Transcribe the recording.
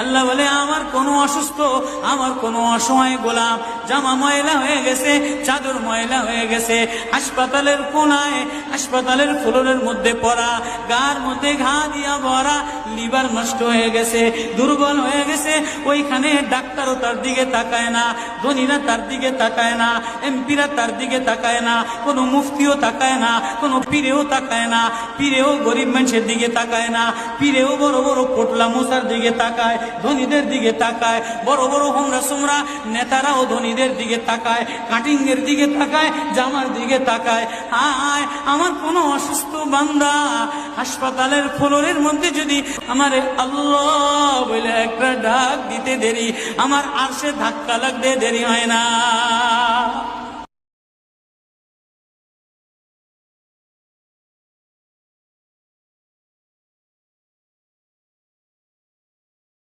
আল্লাহ বলে আমার কোনো অসুস্থ, আমার কোনো অসহায় গোলাম জামা ময়লা হয়ে গেছে, চাদর ময়লা হয়ে গেছে, হাসপাতালের কোনায় হাসপাতালের ফ্লোরের মধ্যে পড়া, গার মধ্যে ঘা দিয়া ভরা, লিভার নষ্ট হয়ে গেছে, দুর্বল হয়ে গেছে, ওইখানে ডাক্তারও তার দিকে তাকায় না, ধনীরা তার দিকে তাকায় না, এমপিরা তার দিকে তাকায় না, কোনো মুফতিও তাকায় না, কোনো পীরেও তাকায় না, পীরেও গরিব মানুষের দিকে তাকায় না, পীরেও বড় বড় পোটলা মোসার দিকে তাকায়, ধনীদের দিকে তাকায়, বড় বড় হোমরা সোমরা নেতারাও ধনীদের দিকে তাকায়, কাটিং এর দিকে তাকায়, জামার দিকে তাকায়। হায় আমার কোনো অসুস্থ বান্দা হাসপাতালের ফ্লোরের মধ্যে যদি আমারে আল্লাহ বলে একটা ডাক দিতে দেরি, আমার আরশে ধাক্কা লাগতে দেরি হয় না।